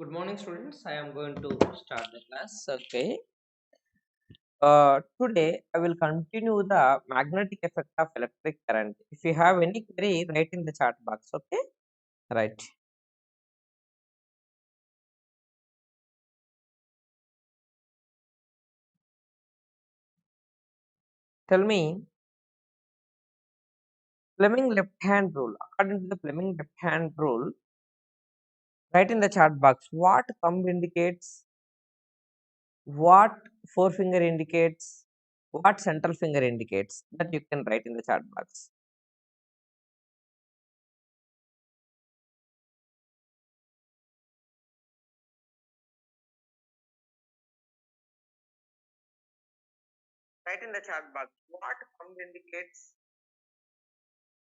Good morning, students. I am going to start the class. Okay. Today I will continue the magnetic effect of electric current. If you have any query, write in the chat box. Okay. Right. Tell me, Fleming left-hand rule. According to the Fleming left-hand rule, write in the chat box what thumb indicates, what forefinger indicates, what central finger indicates. That you can write in the chat box. Write in the chat box what thumb indicates,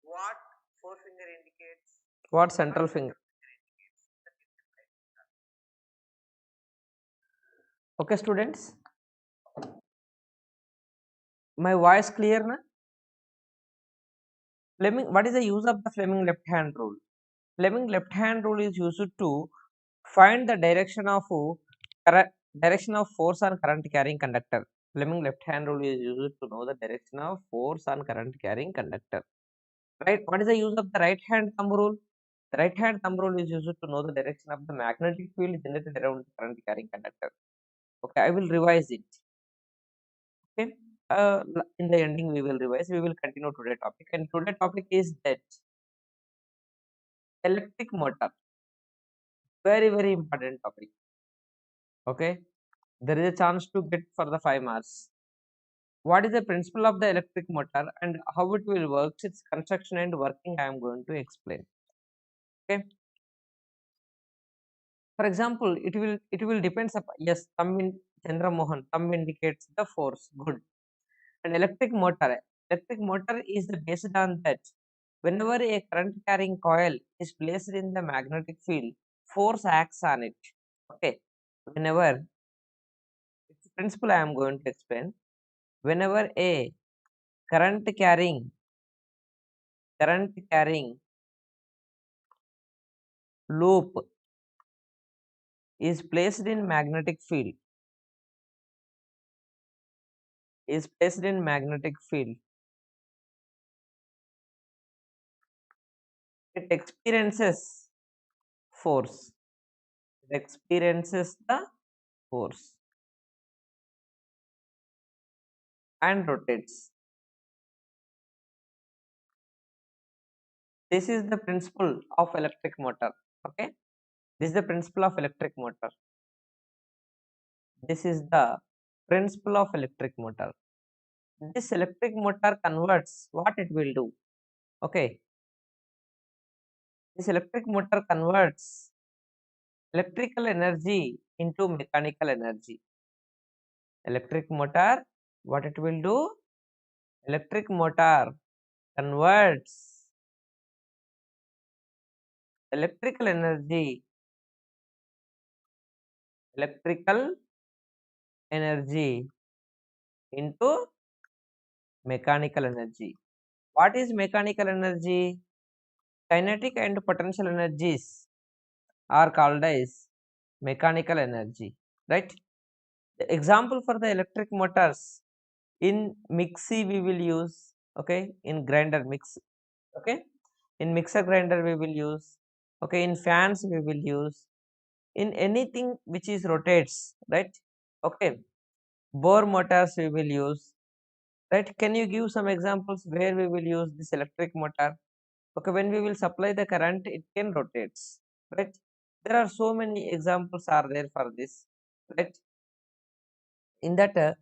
what forefinger indicates, what central finger. Okay, students, my voice clear na? Fleming, what is the use of the Fleming left hand rule? Fleming left hand rule is used to find the direction of force on current carrying conductor. Fleming left hand rule is used to know the direction of force on current carrying conductor. Right, what is the use of the right hand thumb rule? The right hand thumb rule is used to know the direction of the magnetic field generated around the current carrying conductor. Okay, I will revise it. Okay, in the ending we will revise. We will continue today topic, and today topic is that electric motor. Very important topic. Okay, there is a chance to get for the 5 marks. What is the principle of the electric motor and how it will work? Its construction and working I am going to explain. Okay. For example, it will depends upon, yes, thumb in Chandra Mohan, thumb indicates the force. Good. An electric motor is based on that whenever a current carrying coil is placed in the magnetic field, force acts on it. Okay, whenever, it's principle I am going to explain. Whenever a current carrying loop is placed in magnetic field, it experiences force. It experiences the force and rotates. This is the principle of electric motor. Okay, this is the principle of electric motor. This is the principle of electric motor. This electric motor converts what it will do. Okay, this electric motor converts electrical energy into mechanical energy. Electric motor, what it will do? Electric motor converts electrical energy into mechanical energy. What is mechanical energy? Kinetic and potential energies are called as mechanical energy, right? The example for the electric motors, in mixie we will use, okay, in grinder mix, okay, in mixer grinder we will use, okay, in fans we will use, in anything which is rotates, right? Okay, bore motors we will use, right? Can you give some examples where we will use this electric motor? Okay, when we will supply the current, it can rotates, right? There are so many examples are there for this, right? In that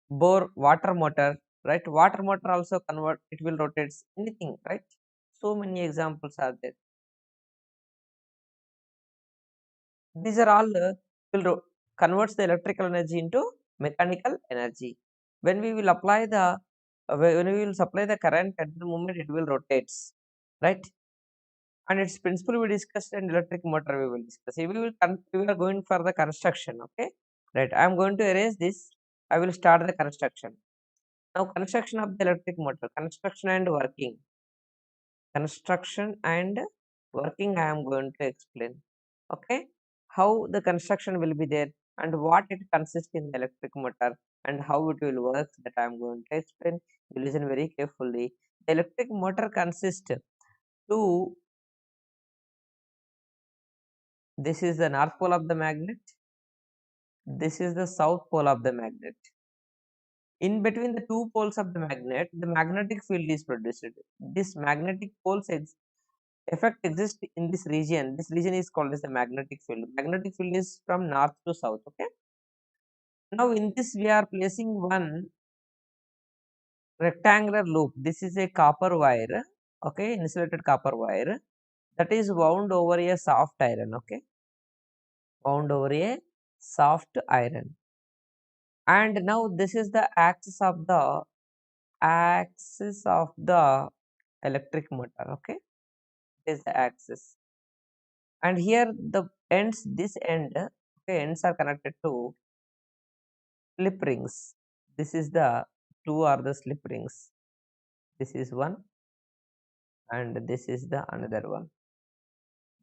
bore water motor, right? Water motor also convert, it will rotates anything, right? So many examples are there. These are all converts the electrical energy into mechanical energy. When we will apply the when we will supply the current, at the moment it will rotates, right? And its principle we discussed, and electric motor we will discuss. We are going for the construction. Okay, right, I am going to erase this. I will start the construction. Now, construction of the electric motor, construction and working. Construction and working I am going to explain. Okay, how the construction will be there and what it consists in the electric motor and how it will work, that I am going to explain. You listen very carefully. The electric motor consists to, this is the north pole of the magnet, this is the south pole of the magnet. In between the two poles of the magnet, the magnetic field is produced. This magnetic poles effect exists in this region. This region is called as the magnetic field. Magnetic field is from north to south. Okay. Now in this we are placing one rectangular loop. This is a copper wire. Okay, insulated copper wire that is wound over a soft iron. Okay, wound over a soft iron. And now this is the axis of the electric motor. Okay, this is the axis, and here the ends, this end, okay, ends are connected to slip rings. This is the two are the slip rings. This is one and this is the another one.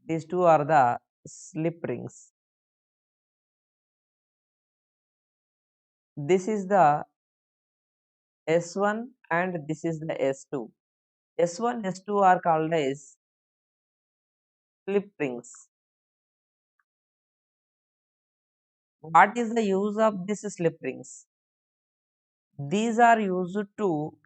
These two are the slip rings. This is the S1 and this is the S2. S1, S2 are called as slip rings. What is the use of these slip rings? These are used to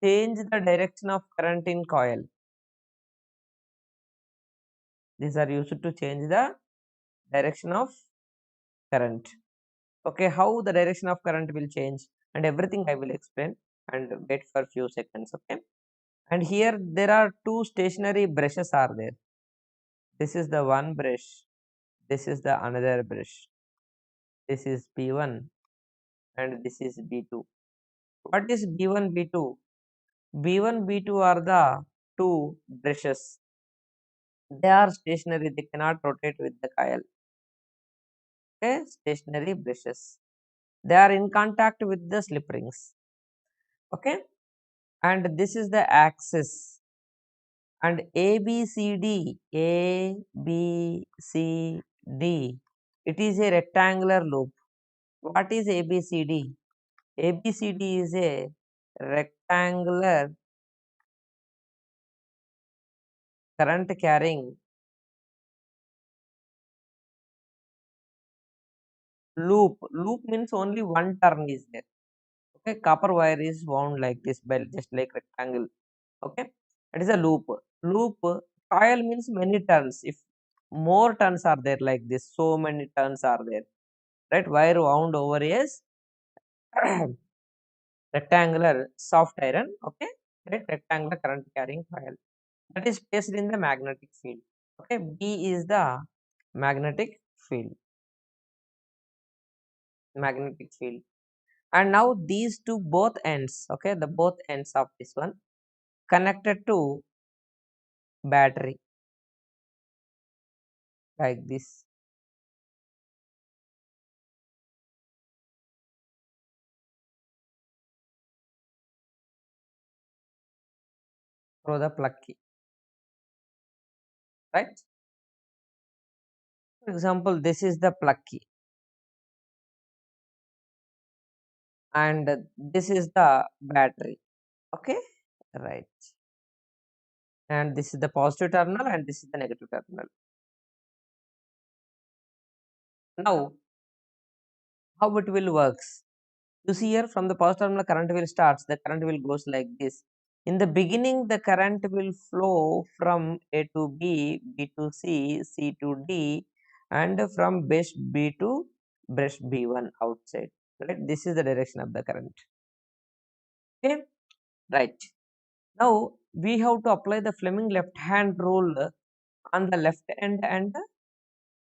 change the direction of current in coil. These are used to change the direction of current. Okay, how the direction of current will change and everything I will explain, and wait for few seconds. Okay, and here there are two stationary brushes are there. This is the one brush, this is the another brush. This is B1 and this is B2. What is B1, B2? B1, B2 are the two brushes. They are stationary, they cannot rotate with the coil. Okay, stationary brushes. They are in contact with the slip rings. Okay, and this is the axis. And ABCD, ABCD, it is a rectangular loop. What is ABCD? ABCD is a rectangular current carrying loop. Loop means only one turn is there. Okay, copper wire is wound like this, by just like rectangle. Okay, it is a loop. Loop coil means many turns. If more turns are there like this, so many turns are there, right? Wire wound over is rectangular soft iron. Okay, right? Rectangular current carrying coil that is placed in the magnetic field. Okay, B is the magnetic field. Magnetic field. And now these two both ends, okay, the both ends of this one connected to battery like this. Through the plug key, right? For example, this is the plug key and this is the battery. Okay, right. And this is the positive terminal and this is the negative terminal. Now, how it will works? You see here, from the positive terminal current will starts, the current will goes like this. In the beginning, the current will flow from A to B, B to C, C to D, and from brush B to brush B1 outside. Right? This is the direction of the current. Okay, right. Now we have to apply the Fleming left hand rule on the left end and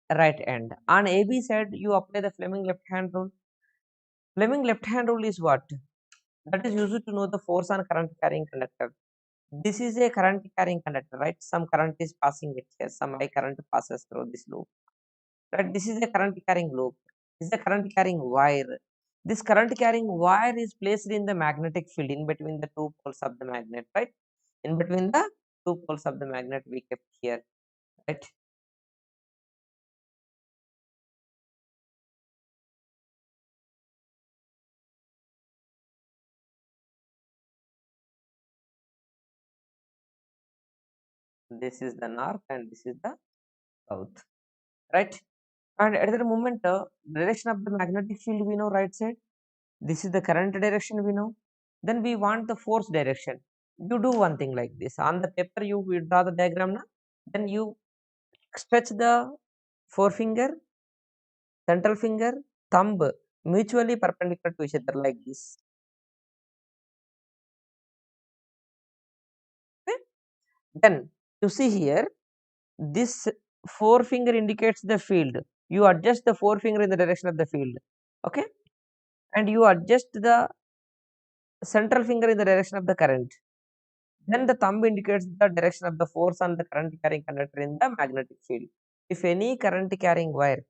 the right end. On AB side, you apply the Fleming left hand rule. Fleming left hand rule is what? That is used to know the force on current carrying conductor. This is a current carrying conductor, right? Some current is passing it here, some I current passes through this loop, right? This is a current carrying loop. This is a current carrying wire. This current carrying wire is placed in the magnetic field in between the two poles of the magnet, right? In between the two poles of the magnet we kept here, right? This is the north and this is the south, right? And at the moment, direction of the magnetic field we know, right side. This is the current direction we know. Then we want the force direction. You do one thing like this. On the paper, you will draw the diagram now. Then you stretch the forefinger, central finger, thumb mutually perpendicular to each other like this. Okay? Then you see here, this forefinger indicates the field. You adjust the forefinger in the direction of the field. Okay? And you adjust the central finger in the direction of the current. Then the thumb indicates the direction of the force on the current carrying conductor in the magnetic field. If any current carrying wire,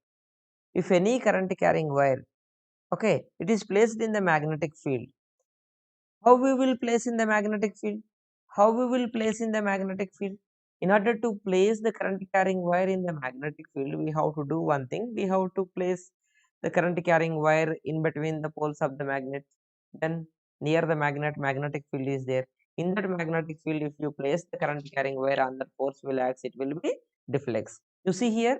if any current carrying wire, okay, it is placed in the magnetic field. How we will place in the magnetic field? How we will place in the magnetic field? In order to place the current carrying wire in the magnetic field, we have to do one thing. We have to place the current carrying wire in between the poles of the magnet. Then near the magnet, magnetic field is there. In that magnetic field, if you place the current carrying wire on the force will acts, it will be deflects. You see here,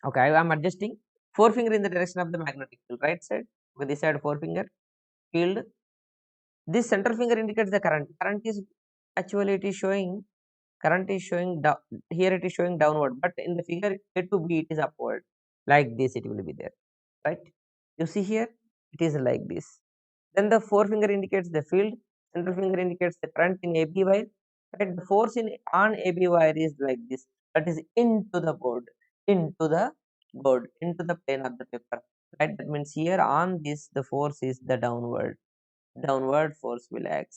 okay, I am adjusting forefinger in the direction of the magnetic field, right side. With this side forefinger field, this central finger indicates the current. Current is actually it is showing, current is showing down, here it is showing downward, but in the figure A to B it is upward. Like this it will be there, right? You see here it is like this. Then the forefinger indicates the field, central finger indicates the current in AB wire. Right? The force in on AB wire is like this. That is into the board, into the plane of the paper. Right? That means here on this the force is the downward force will act.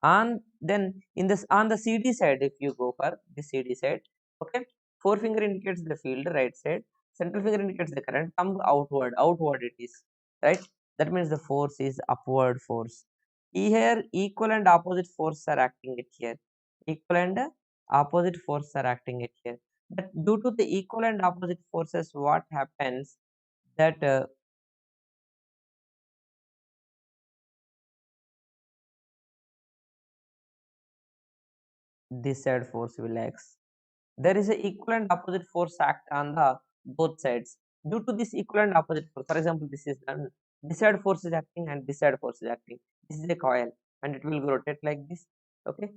And then in this on the CD side, if you go for the CD side, okay, forefinger indicates the field, right side, central finger indicates the current, thumb outward it is, right? That means the force is upward force. Here equal and opposite forces are acting it here. Equal and opposite forces are acting it here. But due to the equal and opposite forces, what happens that this side force will act. There is a equal and opposite force act on the both sides. Due to this equal and opposite force, for example, this is done, this side force is acting and this side force is acting. This is a coil and it will be rotate like this, okay,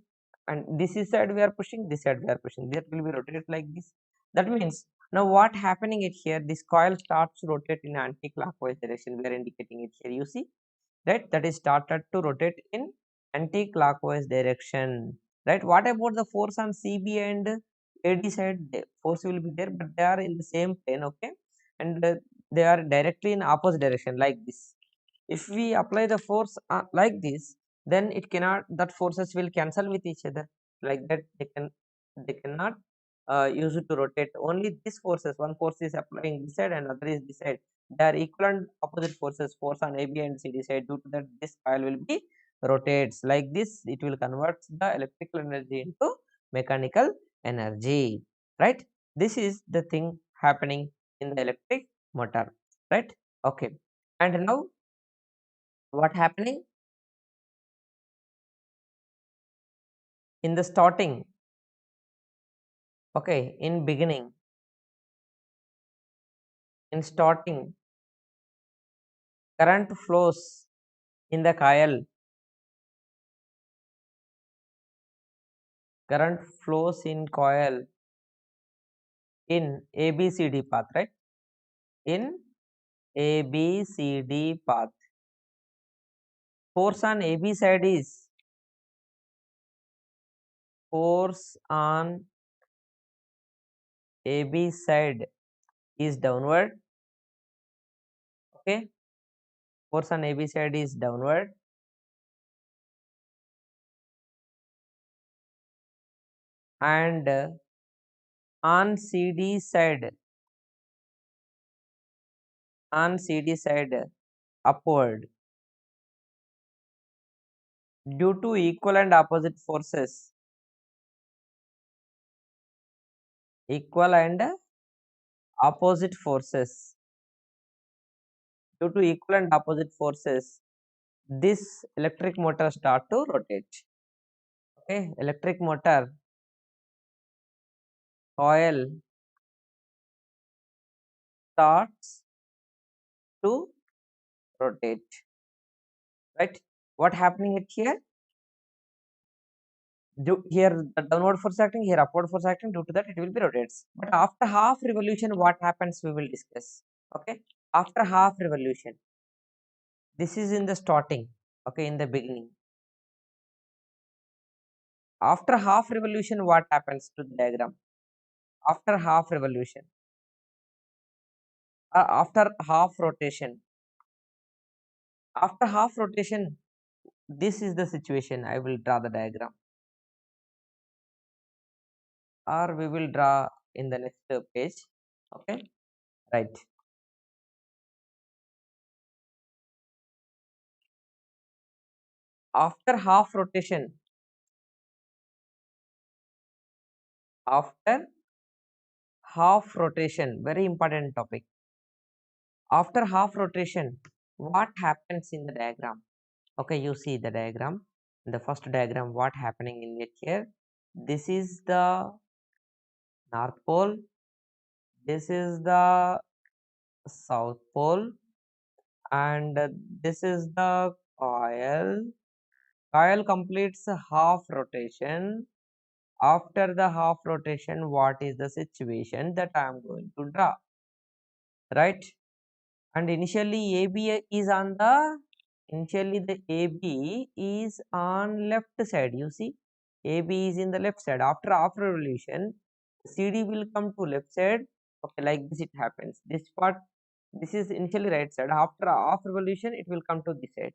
and this is side we are pushing, this side we are pushing, that will be rotated like this. That means now what happening it here, this coil starts to rotate in anti-clockwise direction. We are indicating it here, you see, right? That is started to rotate in anti-clockwise direction, right? What about the force on CB and AD side? The force will be there, but they are in the same plane, okay, and they are directly in opposite direction like this. If we apply the force like this, then it cannot, that forces will cancel with each other, like that they cannot use it to rotate. Only these forces, one force is applying this side and other is this side, they are equal and opposite forces, force on AB and CD side. Due to that, this coil will be rotates like this, it will convert the electrical energy into mechanical energy, right? This is the thing happening in the electric motor, right? Okay, and now what happening in the starting, okay, in beginning, in starting, current flows in the coil, current flows in coil in ABCD path, right? In ABCD path. Force on AB side is, force on AB side is downward, okay, force on AB side is downward, and on CD side, on CD side upward due to equal and opposite forces. Equal and opposite forces. Due to equal and opposite forces, this electric motor start to rotate. Okay, electric motor coil starts to rotate. Right? What happening at here? Here the downward force acting, here upward force acting. Due to that, it will be rotates. But after half revolution, what happens? We will discuss. Okay. After half revolution, this is in the starting. Okay, in the beginning. After half revolution, what happens to the diagram? After half revolution, after half rotation, after half rotation, this is the situation. I will draw the diagram, or we will draw in the next page. Okay, right. After half rotation, after half rotation, very important topic. After half rotation, what happens in the diagram? Okay, you see the diagram. In the first diagram, what happening in it here? This is the North Pole. This is the South Pole, and this is the coil. Coil completes half rotation. After the half rotation, what is the situation that I am going to draw? Right? And initially the AB is on left side. You see, AB is in the left side. After half revolution, CD will come to left side. Okay, like this it happens. This part, this is initially right side. After half revolution, it will come to this side,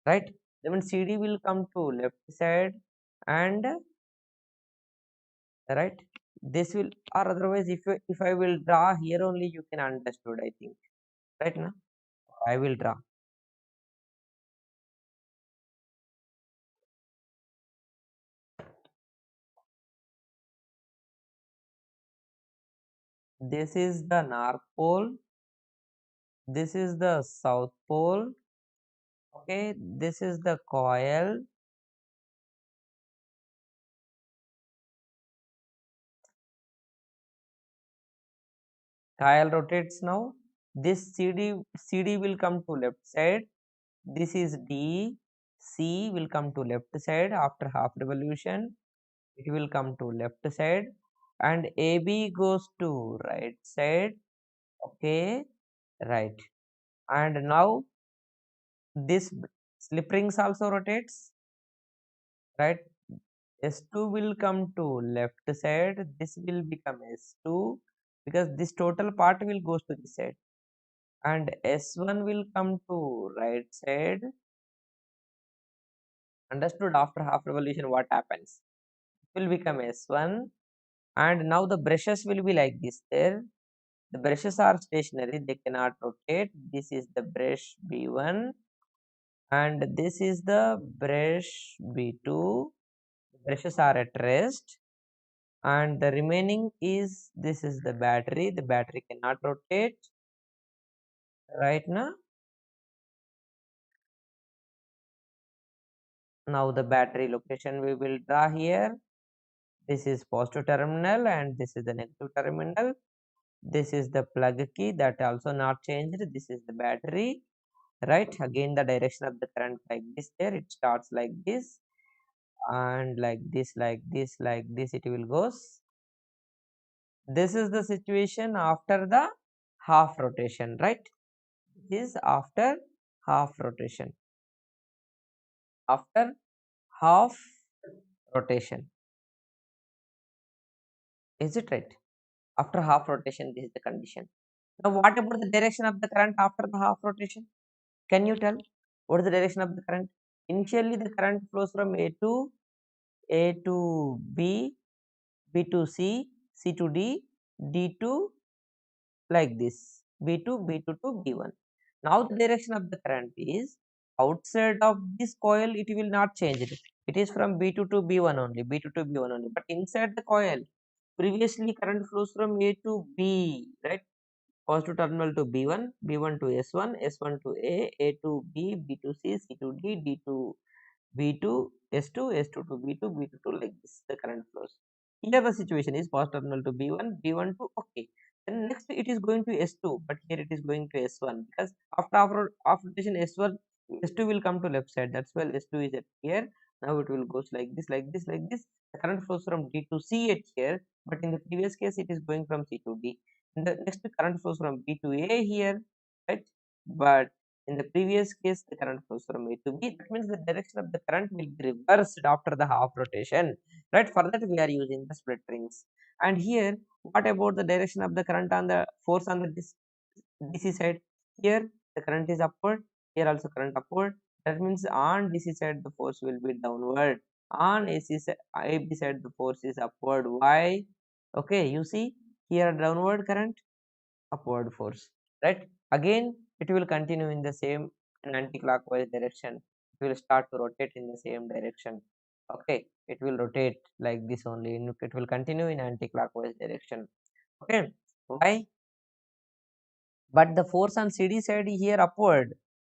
right? Then CD will come to left side, and right, this will, or otherwise if I will draw here only, you can understood, I think, right now. I will draw. This is the North Pole. This is the South Pole. Okay, this is the coil. Coil rotates now. This CD will come to left side. This is D. C will come to left side after half revolution. It will come to left side, and AB goes to right side. Okay, right. And now this slip rings also rotates, right? S2 will come to left side. This will become S2 because this total part will goes to this side, and S1 will come to right side. Understood? After half revolution, what happens? It will become S1, and now the brushes will be like this. There, the brushes are stationary; they cannot rotate. This is the brush B1, and this is the brush B2. Brushes are at rest, and the remaining is, this is the battery cannot rotate right now. Now the battery location we will draw here. This is positive terminal and this is the negative terminal. This is the plug key, that also not changed. This is the battery, right? Again the direction of the current like this. There it starts like this, and like this, like this, like this it will goes. This is the situation after the half rotation, right? This is after half rotation. After half rotation, is it right? After half rotation, this is the condition. Now what about the direction of the current after the half rotation? Can you tell what is the direction of the current? Initially the current flows from A to B, B to C, C to D, D to, like this, B to B2 to B1. Now the direction of the current is outside of this coil, it will not change it. It is from B2 to B1 only, B2 to B1 only. But inside the coil, previously current flows from A to B, right? Positive terminal to B1, B1 to S1, S1 to A to B, B to C, C to D, D to B2, S2, S2 to B2, B2 to, like this, the current flows. Here the situation is positive terminal to B1, B1 to, okay. Then next it is going to S2, but here it is going to S1 because after rotation S1, S2 will come to left side. That's why S2 is at here. Now it will goes like this, like this, like this. The current flows from D to C at here, but in the previous case it is going from C to D. In the next current flows from B to A here, right? But in the previous case, the current flows from A to B. That means the direction of the current will be reversed after the half rotation. Right? For that, we are using the split rings. And here, what about the direction of the current on the force on the DC side? Here, the current is upward. Here also current upward. That means on DC side, the force will be downward. On AB side, the force is upward. Why? Okay, you see here downward current, upward force, right? Again it will continue in the same anti-clockwise direction. It will start to rotate in the same direction. Okay, it will rotate like this only, and it will continue in anti-clockwise direction. Okay, why? But the force on CD side here upward,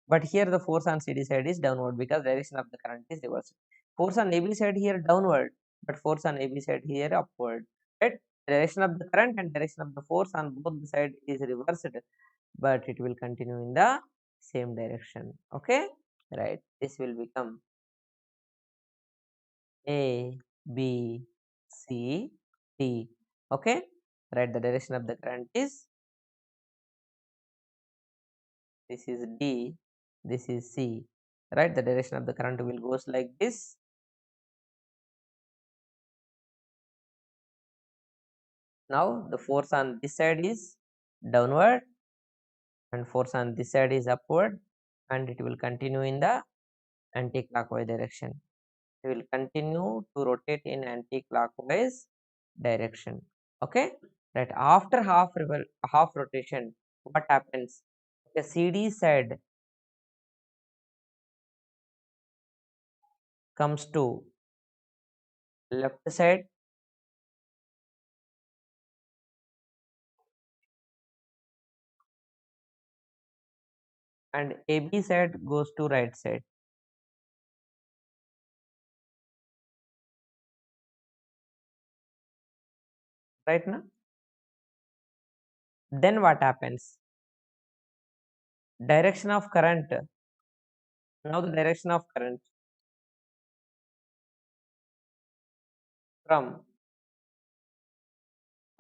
but here the force on CD side is downward because direction of the current is reversed. Force on AB side here downward, but force on AB side here upward, right? Direction of the current and direction of the force on both the side is reversed, but it will continue in the same direction. Okay, right? This will become A, B, C, D. Okay, right? The direction of the current is, this is D, this is C, right? The direction of the current will goes like this. Now the force on this side is downward and force on this side is upward, and it will continue in the anti-clockwise direction. It will continue to rotate in anti-clockwise direction. Okay, right? After half rotation, what happens? The CD side comes to left side, and AB side goes to right side. Right now, then what happens? Direction of current. Now the direction of current from,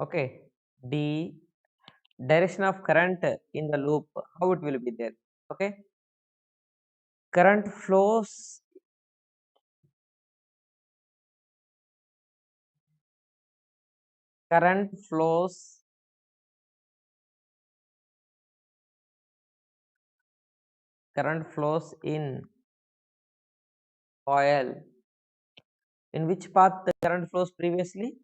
okay, D, direction of current in the loop, how it will be there? Okay, current flows, current flows current flows in coil. In which path the current flows previously?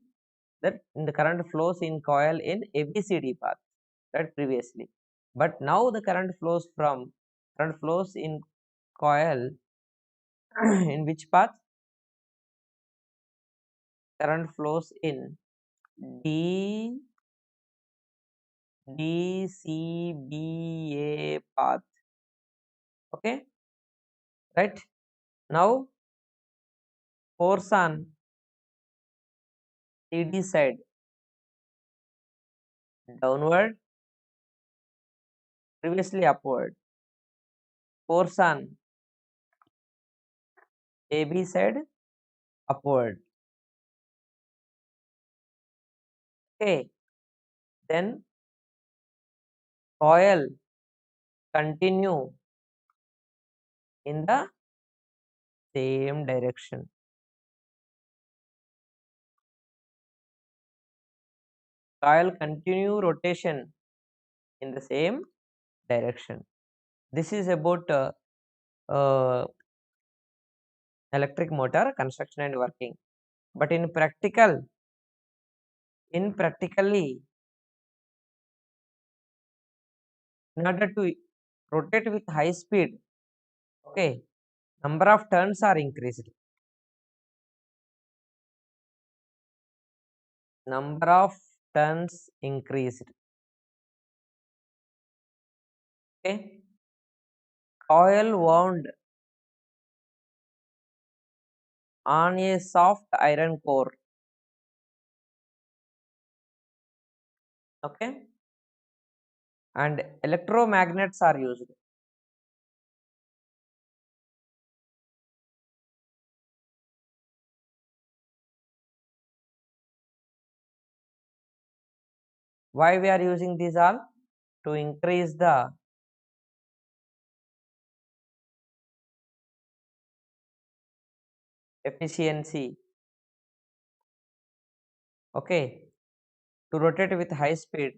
That in the current flows in coil in ABCD path, right? Previously, but now the current flows in coil in which path? Current flows in D, DCBA path. Okay, right? Now force on CD side downward, previously upward. Force on AB side upward. Okay, then coil continue in the same direction. Coil continue rotation in the same direction. This is about uh, electric motor construction and working. But in practically, in order to rotate with high speed, okay, number of turns are increased. Number of turns increased. Okay. Coil wound on a soft iron core. Okay. And electromagnets are used. Why we are using these all? To increase the efficiency. Okay. To rotate with high speed,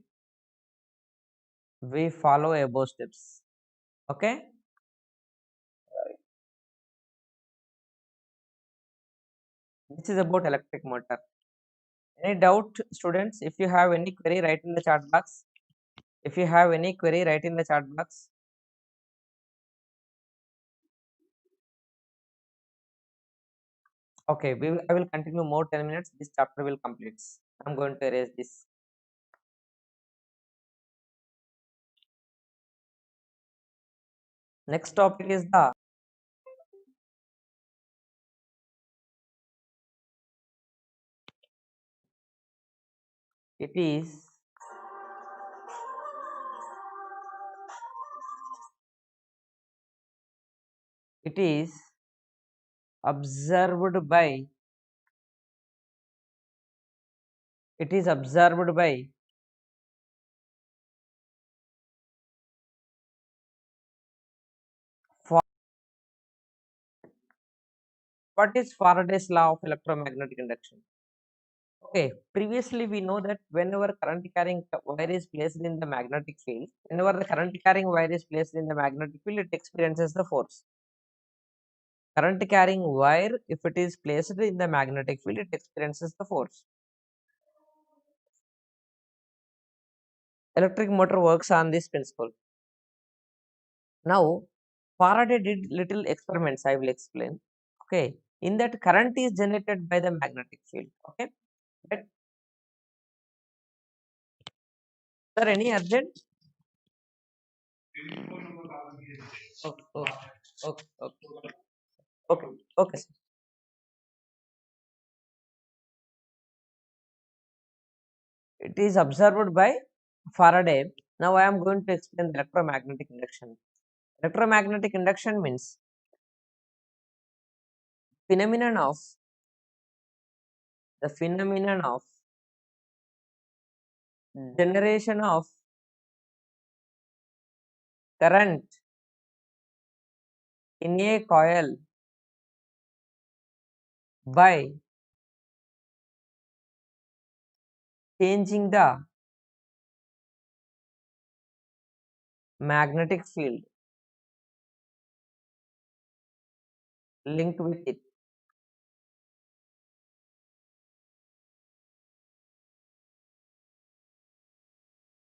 we follow above steps. Okay. This is about electric motor. Any doubt, students? If you have any query, write in the chat box. If you have any query, write in the chat box. Okay, I will continue more 10 minutes. This chapter will complete. I'm going to erase this. Next topic is the it is it is observed by it is observed by Fa- what is Faraday's law of electromagnetic induction? Okay, previously we know that whenever current carrying wire is placed in the magnetic field, whenever the current carrying wire is placed in the magnetic field, it experiences the force. Current carrying wire, if it is placed in the magnetic field, it experiences the force. Electric motor works on this principle. Now, Faraday did little experiments, I will explain. Okay, in that current is generated by the magnetic field. Okay, but sir, any urgent? Okay, okay, okay, okay, okay, okay, sir. It is observed by Faraday. Now I am going to explain the electromagnetic induction. Electromagnetic induction means phenomenon of the phenomenon of generation of current in a coil by changing the magnetic field linked with it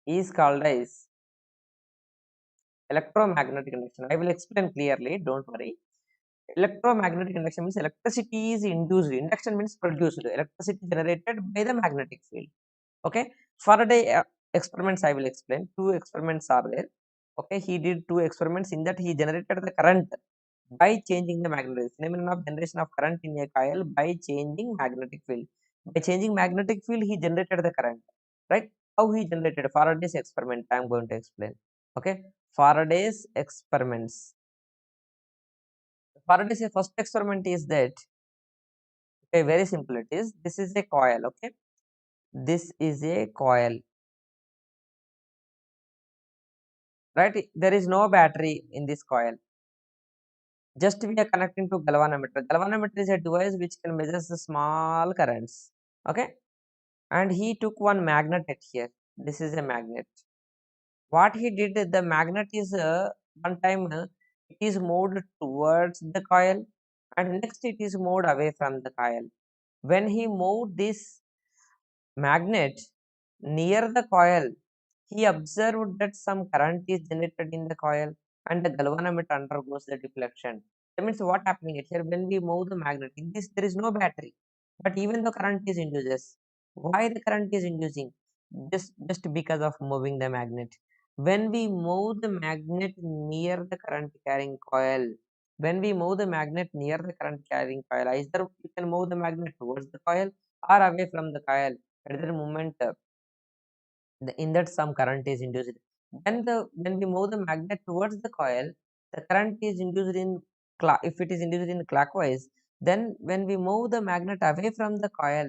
is called as electromagnetic induction. I will explain clearly, don't worry. Electromagnetic induction means electricity is induced. Induction means produced. Electricity generated by the magnetic field. Okay. Faraday experiments I will explain. Two experiments are there. Okay. He did two experiments. In that he generated the current by changing the magnetic phenomenon of generation of current in a coil by changing magnetic field. By changing magnetic field, he generated the current. Right? How he generated Faraday's experiment? I am going to explain. Okay. Faraday's experiments. Faraday's first experiment is that, okay, very simple it is. This is a coil, okay. This is a coil, right? There is no battery in this coil. Just we are connecting to galvanometer. Galvanometer is a device which can measure the small currents, okay. And he took one magnet here. This is a magnet. What he did, the magnet is one time it is moved towards the coil, and next it is moved away from the coil. When he moved this magnet near the coil, he observed that some current is generated in the coil. and the galvanometer undergoes the deflection. That means what happening here when we move the magnet in this there is no battery, but even the current is induces. Why the current is inducing? Just because of moving the magnet. When we move the magnet near the current carrying coil, when we move the magnet near the current carrying coil, either you can move the magnet towards the coil or away from the coil. At the moment, in that some current is induced. When we move the magnet towards the coil, the current is induced in if it is induced in clockwise, then when we move the magnet away from the coil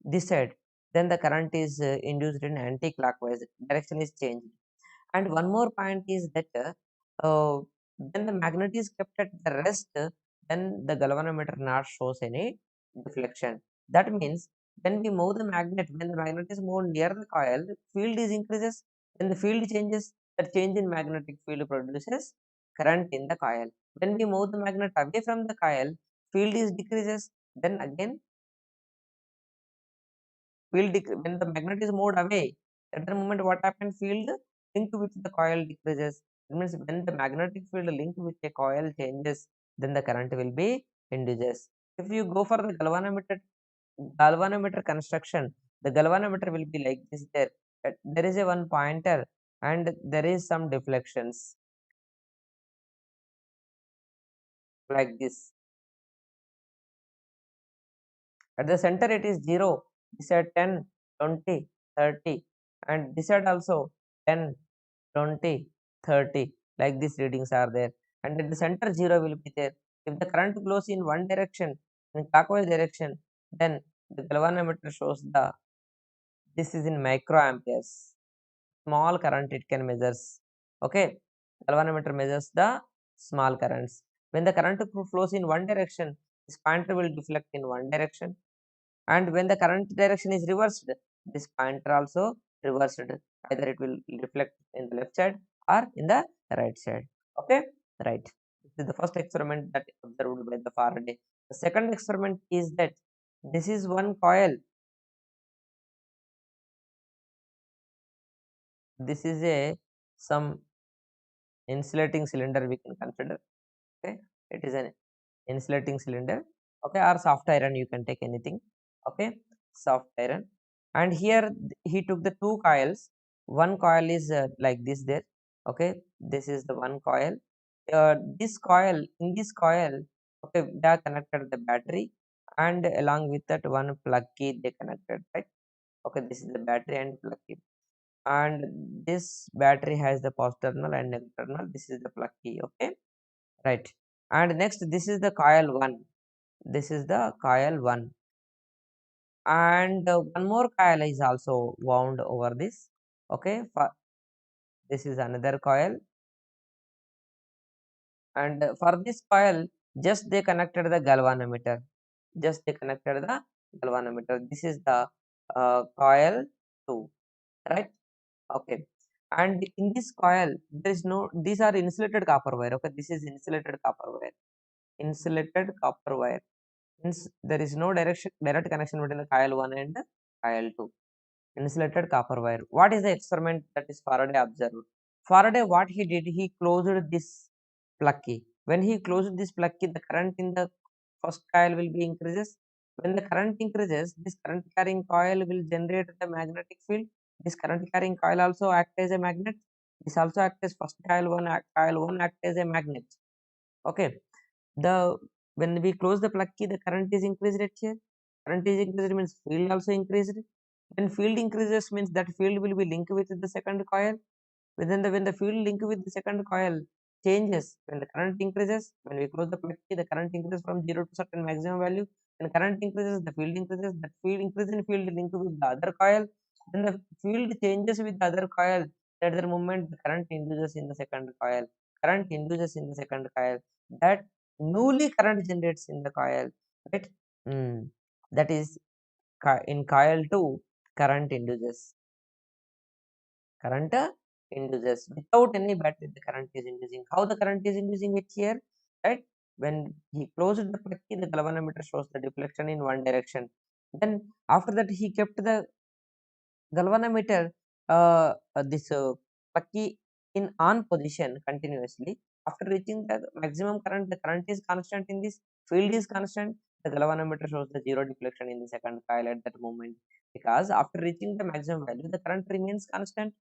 this side, then the current is induced in anti-clockwise, direction is changed. And one more point is that when the magnet is kept at the rest, then the galvanometer not shows any deflection. That means when we move the magnet, when the magnet is moved near the coil, field is increases. When the field changes, the change in magnetic field produces current in the coil. When we move the magnet away from the coil, field is decreases. Then again when the magnet is moved away, at the moment what happens, field linked with the coil decreases. It means when the magnetic field linked with a coil changes, then the current will be induces. If you go for the galvanometer construction, the galvanometer will be like this. There is a one pointer and there is some deflections like this. At the center it is 0, this side 10, 20, 30, and this side also 10, 20, 30, like these readings are there. And at the center 0 will be there. If the current flows in one direction, in clockwise direction, then the galvanometer shows this is in microamperes. Small current it can measures. Okay, galvanometer measures the small currents. When the current flows in one direction, this pointer will deflect in one direction, and when the current direction is reversed, this pointer also reversed, either it will reflect in the left side or in the right side. Okay, right. This is the first experiment that observed by the Faraday. The second experiment is that this is one coil. This is a some insulating cylinder we can consider. Okay, it is an insulating cylinder. Okay, or soft iron, you can take anything. Okay, soft iron. And here he took the two coils. One coil is like this there. Okay, this is the one coil. This coil, in this coil, okay, they are connected the battery, and along with that one plug key they connected, right? Okay, this is the battery and plug key, and this battery has the positive terminal and negative terminal. This is the plug key. Okay, right. And next, this is the coil 1. This is the coil 1, and one more coil is also wound over this. Okay, this is another coil, and for this coil just they connected the galvanometer. Just they connected the galvanometer. This is the coil 2, right? Okay, and in this coil there is no, these are insulated copper wire. Okay, this is insulated copper wire. Insulated copper wire means there is no direct connection between the coil 1 and coil 2. Insulated copper wire. What is the experiment that is Faraday observed? Faraday, what he did, he closed this plug key. When he closed this plug key, the current in the first coil will be increases. When the current increases, this current carrying coil will generate the magnetic field. This current carrying coil also act as a magnet. This also act as first coil 1, coil 1 act as a magnet. Okay, the when we close the plug key, the current is increased right here. Current is increased means field also increased. When field increases means that field will be linked with the second coil. When the field linked with the second coil changes, when the current increases, when we close the plug key, the current increases from 0 to certain maximum value. When current increases, the field increases. That field increase in field linked with the other coil. Then the field changes with the other coil. At the moment, the current induces in the second coil. Current induces in the second coil. That newly current generates in the coil, right? That is in coil 2, current induces. Current induces without any battery. The current is inducing. How the current is inducing it here, right? When he closed the plug key, the galvanometer shows the deflection in one direction. Then after that, he kept the galvanometer this plug key in on position continuously. After reaching the maximum current, the current is constant in this, field is constant. The galvanometer shows the zero deflection in the second coil at that moment, because after reaching the maximum value, the current remains constant.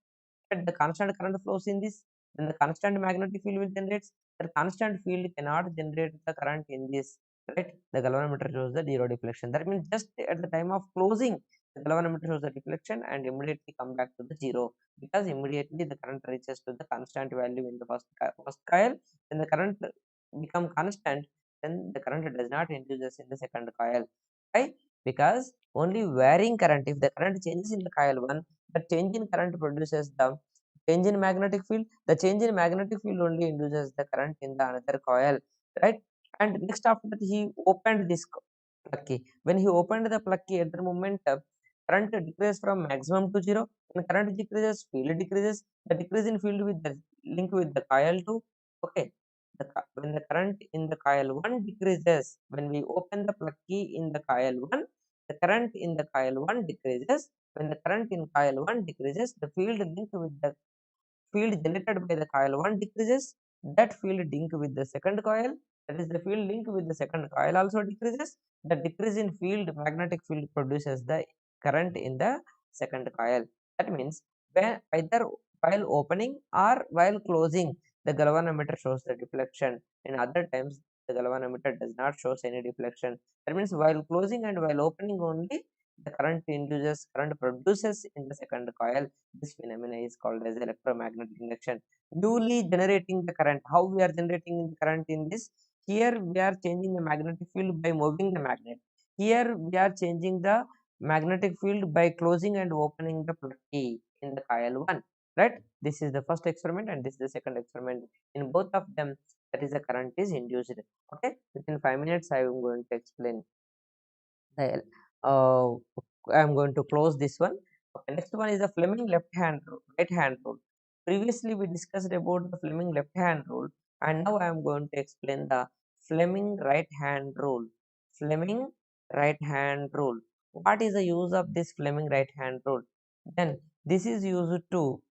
At the constant current flows in this, then the constant magnetic field will generate. The constant field cannot generate the current in this, right? The galvanometer shows the zero deflection. That means just at the time of closing, the galvanometer shows the deflection and immediately come back to the zero, because immediately the current reaches to the constant value in the first coil. When the current become constant, then the current does not induces in the second coil. Why? Because only varying current, if the current changes in the coil 1, the change in current produces the change in magnetic field. The change in magnetic field only induces the current in the another coil, right? And next after that, he opened this plug key. When he opened the plug key, at the moment current decreases from maximum to zero. When current decreases, field decreases. The decrease in field with the link with the coil 2. Okay. When the current in the coil 1 decreases, when we open the plug key in the coil 1, the current in the coil 1 decreases. When the current in coil 1 decreases, the field linked with the field generated by the coil 1 decreases. That field linked with the second coil, that is the field linked with the second coil, also decreases. The decrease in field, magnetic field, produces the current in the second coil. That means when either while opening or while closing, the galvanometer shows the deflection. In other times, the galvanometer does not shows any deflection. That means while closing and while opening only, the current produces in the second coil. This phenomena is called as electromagnetic induction. Newly generating the current. How we are generating the current in this? Here we are changing the magnetic field by moving the magnet. Here we are changing the magnetic field by closing and opening the plug key in the coil 1. Right? This is the first experiment and this is the second experiment. In both of them, that is the current is induced. Okay, within 5 minutes I am going to explain the I'm going to close this one. Okay, next one is the Fleming left hand rule, right hand rule. Previously we discussed about the Fleming left hand rule, and now I am going to explain the Fleming right hand rule. Fleming right hand rule. What is the use of this Fleming right hand rule? Then this is used to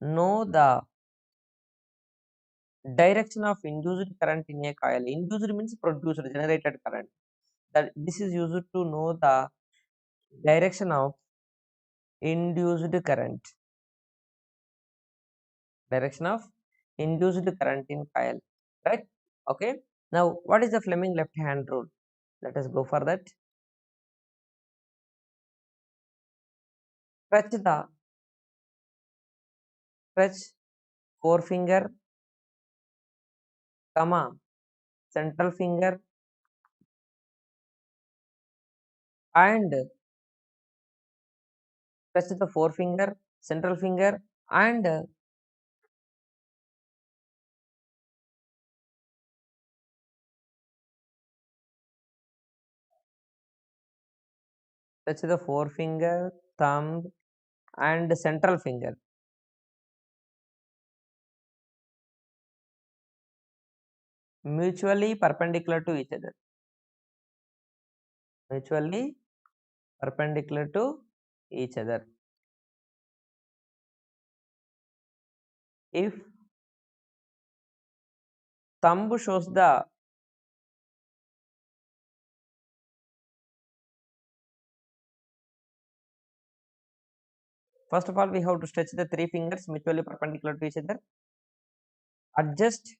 know the direction of induced current in a coil. Induced means produced, generated current. That this is used to know the direction of induced current. Direction of induced current in coil. Right? Okay. Now, what is the Fleming left hand rule? Let us go for that. Stretch forefinger, comma, central finger, and touch the forefinger, central finger, and touch the forefinger, thumb, and central finger. Mutually perpendicular to each other. Mutually perpendicular to each other. If thumb shows the first of all, we have to stretch the three fingers mutually perpendicular to each other. Adjust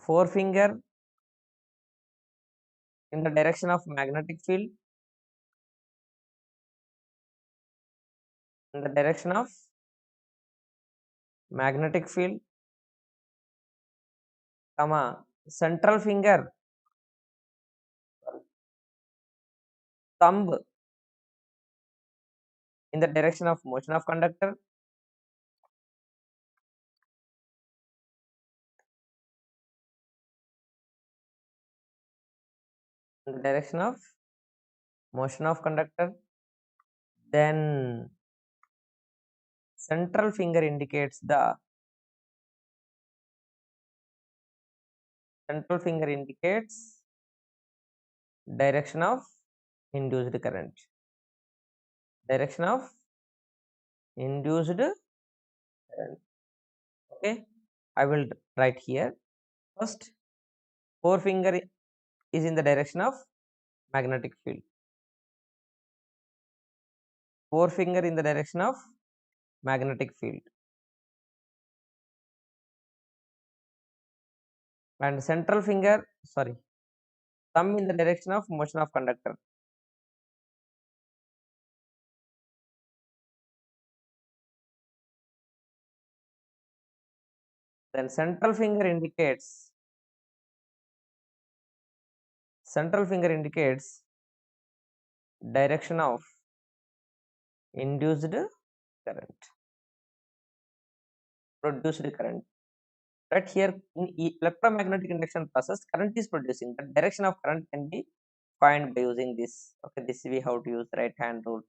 forefinger in the direction of magnetic field, in the direction of magnetic field, comma, central finger, thumb in the direction of motion of conductor, in the direction of motion of conductor. Then central finger indicates the central finger indicates direction of induced current. Direction of induced current. Okay, I will write here. First, forefinger is in the direction of magnetic field. Forefinger in the direction of magnetic field, and central finger, sorry, thumb in the direction of motion of conductor. Then central finger indicates direction of induced current, produced current. Right here in electromagnetic induction process, current is producing. The direction of current can be find by using this. Okay, this we how to use right hand rule.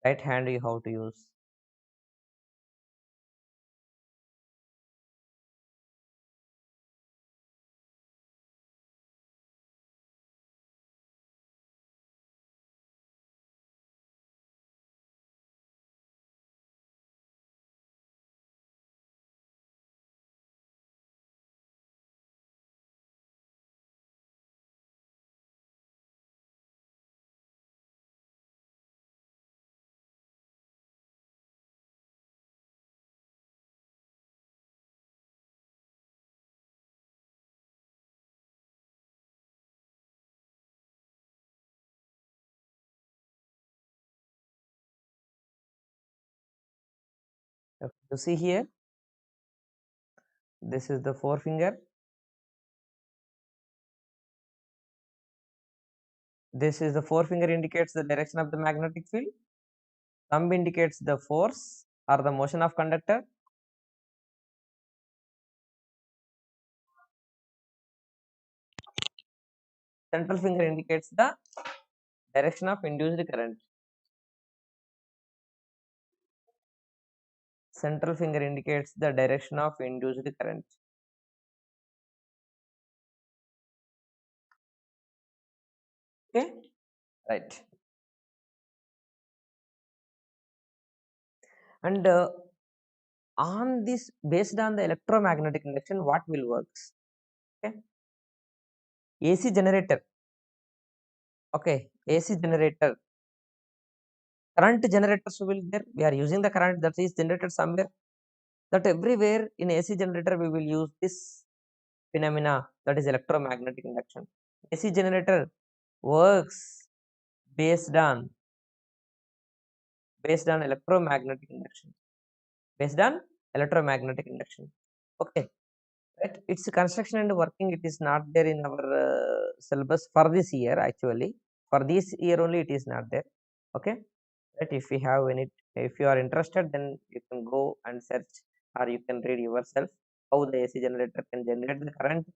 Right hand you how to use. Okay, you see here, this is the forefinger. This is the forefinger indicates the direction of the magnetic field. Thumb indicates the force or the motion of conductor. Central finger indicates the direction of induced current. Central finger indicates the direction of induced current. Okay, right. And on this, based on the electromagnetic induction, what will works? Okay, AC generator. Okay, AC generator. Current generators will there. We are using the current that is generated somewhere. That everywhere in AC generator we will use this phenomena, that is electromagnetic induction. AC generator works based on electromagnetic induction. Based on electromagnetic induction. Okay, right. Its construction and working, it is not there in our syllabus for this year. Actually, for this year only it is not there. Okay, right. If we have any, if you are interested, then you can go and search, or you can read yourself how the AC generator can generate the current.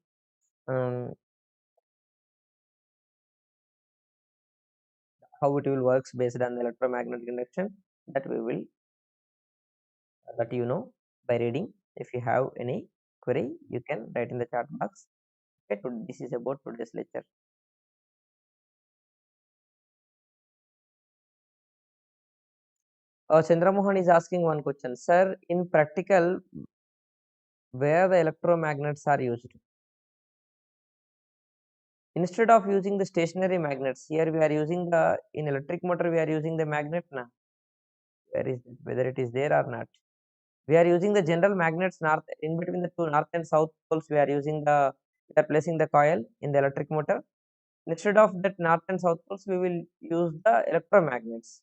How it will works based on the electromagnetic induction, that we will that you know by reading. If you have any query, you can write in the chat box. Okay, this is about today's lecture. Chandramohan is asking one question, sir. In practical, where the electromagnets are used, instead of using the stationary magnets, here we are using the, in electric motor we are using the magnet. Na, where is it, whether it is there or not? We are using the general magnets north, in between the two north and south poles. We are using the, we are placing the coil in the electric motor. Instead of that north and south poles, we will use the electromagnets.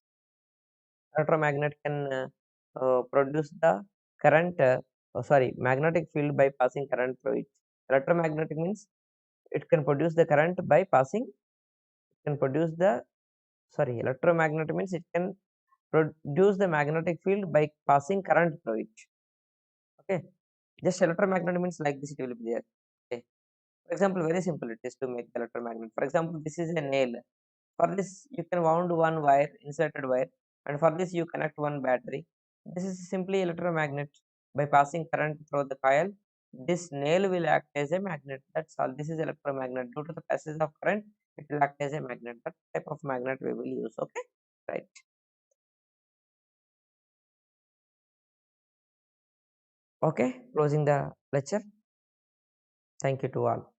Electromagnet can produce the current, magnetic field by passing current through it. Electromagnetic means it can produce the current by passing, it can produce the, electromagnetic means it can produce the magnetic field by passing current through it. Okay, just electromagnetic means like this it will be there. Okay, for example, very simple it is to make the electromagnet. For example, this is a nail. For this you can wound one wire, insulated wire, and for this you connect one battery. This is simply electromagnet. By passing current through the coil, this nail will act as a magnet. That's all. This is electromagnet. Due to the passage of current, It will act as a magnet. That type of magnet we will use. Okay, right. Okay, closing the lecture. Thank you to all.